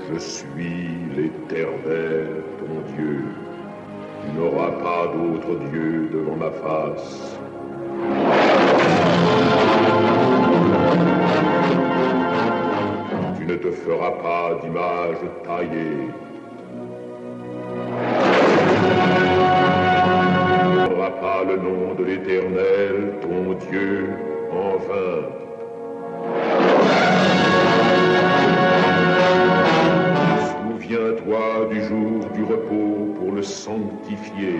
Je suis l'Éternel, ton Dieu. Tu n'auras pas d'autre Dieu devant ma face. Tu ne te feras pas d'image taillée. Tu n'auras pas le nom de l'Éternel, ton Dieu, en vain. Souviens-toi du jour du repos pour le sanctifier.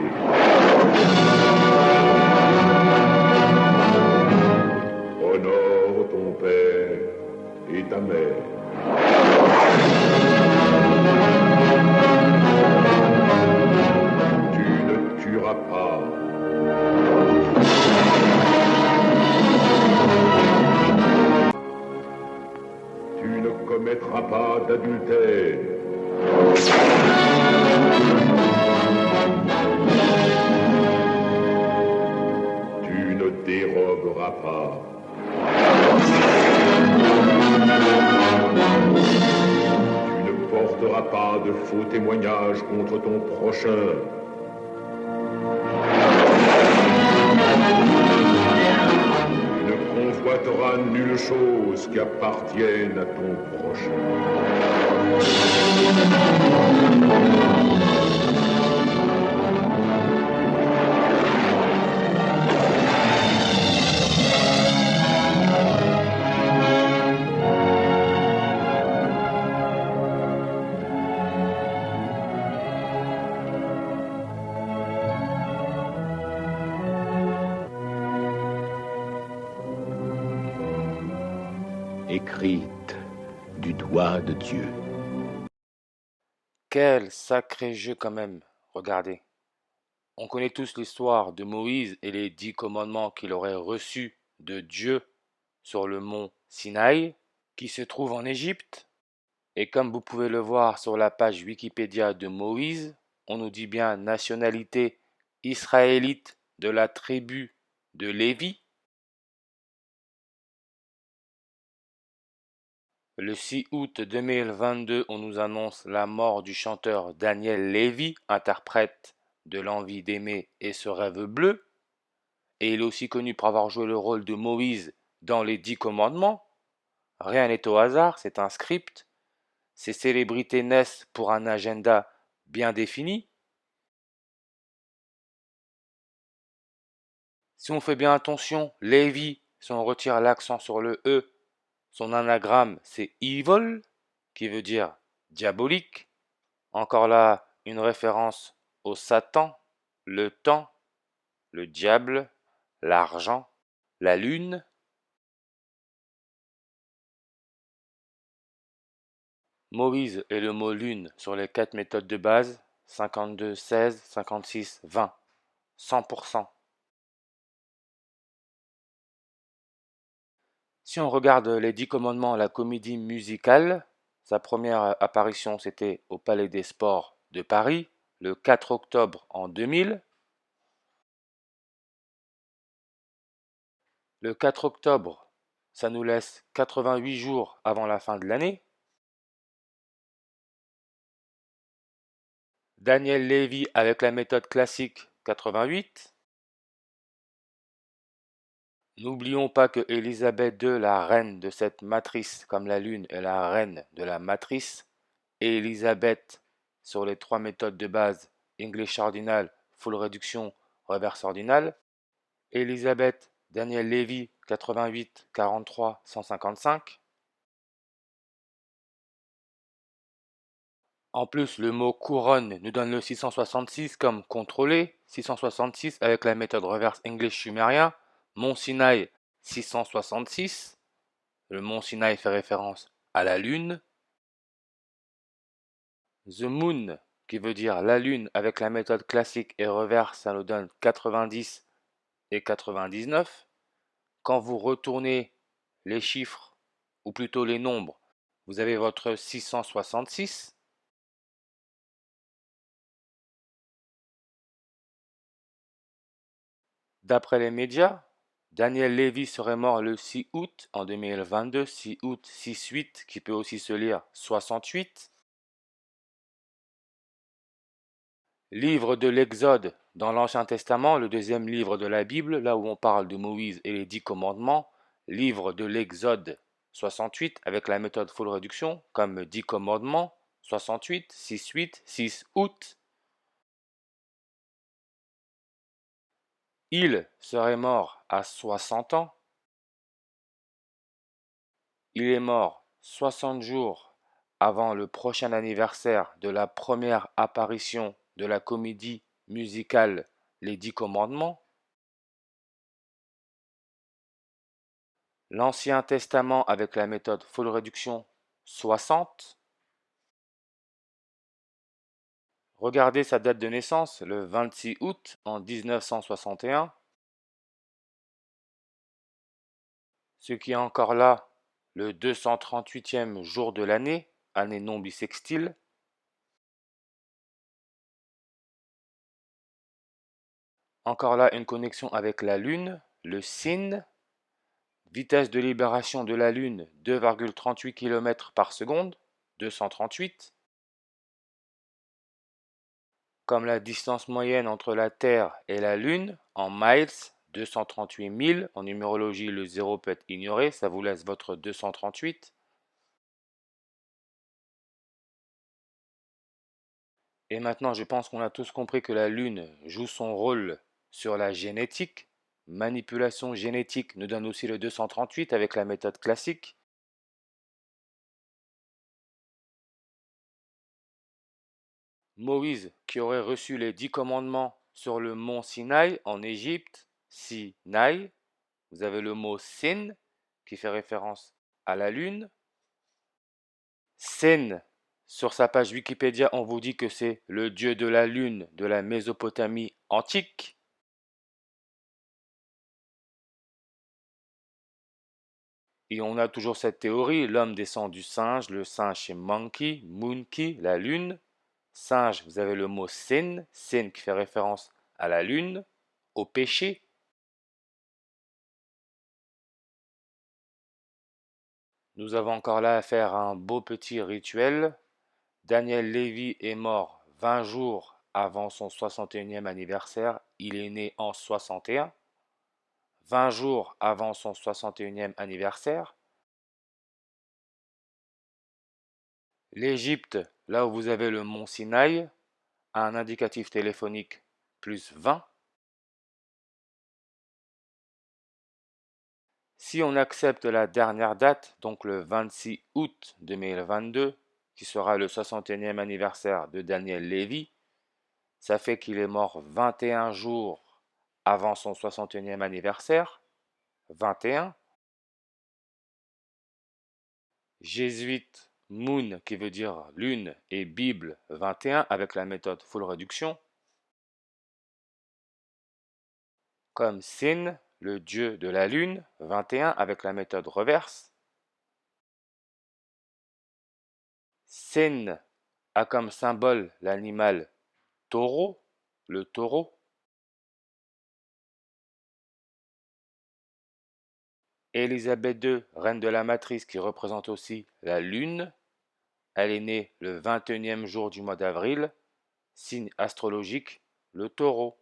Honore ton père et ta mère. Tu ne tueras pas. Tu ne commettras pas d'adultère. Tu ne déroberas pas. Tu ne porteras pas de faux témoignages contre ton prochain. Tu ne convoiteras nulle chose qui appartienne à ton prochain. Écrite du doigt de Dieu. Quel sacré jeu quand même, regardez. On connaît tous l'histoire de Moïse et les 10 commandements qu'il aurait reçus de Dieu sur le mont Sinaï, qui se trouve en Égypte. Et comme vous pouvez le voir sur la page Wikipédia de Moïse, on nous dit bien nationalité israélite de la tribu de Lévi. Le 6 août 2022, on nous annonce la mort du chanteur Daniel Lévi, interprète de L'envie d'aimer et ce rêve bleu. Et il est aussi connu pour avoir joué le rôle de Moïse dans les 10 commandements. Rien n'est au hasard, c'est un script. Ces célébrités naissent pour un agenda bien défini. Si on fait bien attention, Lévi, si on retire l'accent sur le E, son anagramme c'est evil, qui veut dire diabolique. Encore là, une référence au Satan, le temps, le diable, l'argent, la lune. Moïse est le mot lune sur les 4 méthodes de base, 52, 16, 56, 20, 100%. Si on regarde les 10 commandements, la comédie musicale, sa première apparition c'était au Palais des Sports de Paris, le 4 octobre en 2000. Le 4 octobre, ça nous laisse 88 jours avant la fin de l'année. Daniel Lévi avec la méthode classique 88. N'oublions pas que Élisabeth II, la reine de cette matrice, comme la lune est la reine de la matrice, et Élisabeth sur les 3 méthodes de base, English ordinal, full réduction, reverse ordinal. Élisabeth, Daniel Lévi, 88, 43, 155. En plus, le mot couronne nous donne le 666 comme contrôlé, 666 avec la méthode reverse English sumérien, Mont Sinaï 666, le Mont Sinaï fait référence à la Lune. The Moon, qui veut dire la Lune avec la méthode classique et reverse, ça nous donne 90 et 99. Quand vous retournez les chiffres, ou plutôt les nombres, vous avez votre 666. D'après les médias, Daniel Lévi serait mort le 6 août en 2022, 6 août 6-8, qui peut aussi se lire 68. Livre de l'Exode dans l'Ancien Testament, le deuxième livre de la Bible, là où on parle de Moïse et les 10 commandements. Livre de l'Exode 68 avec la méthode full réduction, comme 10 commandements, 68, 6, 6 août. Il serait mort à 60 ans. Il est mort 60 jours avant le prochain anniversaire de la première apparition de la comédie musicale Les 10 commandements. L'Ancien Testament avec la méthode full réduction 60. Regardez sa date de naissance, le 26 août en 1961. Ce qui est encore là, le 238e jour de l'année, année non bissextile. Encore là, une connexion avec la Lune, le Sin. Vitesse de libération de la Lune, 2,38 km par seconde, 238. Comme la distance moyenne entre la Terre et la Lune, en miles, 238 000. En numérologie, le 0 peut être ignoré, ça vous laisse votre 238. Et maintenant, je pense qu'on a tous compris que la Lune joue son rôle sur la génétique. Manipulation génétique nous donne aussi le 238 avec la méthode classique. Moïse, qui aurait reçu les 10 commandements sur le mont Sinaï en Égypte, Sinaï, vous avez le mot Sin qui fait référence à la Lune. Sin, sur sa page Wikipédia, on vous dit que c'est le dieu de la Lune de la Mésopotamie antique. Et on a toujours cette théorie, l'homme descend du singe, le singe c'est monkey, monkey, la lune. Singe, vous avez le mot sin, sin qui fait référence à la lune, au péché. Nous avons encore là à faire un beau petit rituel. Daniel Lévy est mort 20 jours avant son 61e anniversaire, il est né en 61. 20 jours avant son 61e anniversaire. L'Égypte, là où vous avez le mont Sinaï, a un indicatif téléphonique plus 20. Si on accepte la dernière date, donc le 26 août 2022, qui sera le 61e anniversaire de Daniel Lévy, ça fait qu'il est mort 21 jours avant son 61e anniversaire. 21. Jésuite Moon, qui veut dire lune, et Bible 21 avec la méthode full réduction. Comme Sin, le dieu de la lune, 21 avec la méthode reverse. Sin a comme symbole l'animal taureau, le taureau. Élisabeth II, reine de la matrice qui représente aussi la lune. Elle est née le 21e jour du mois d'avril, signe astrologique, le taureau.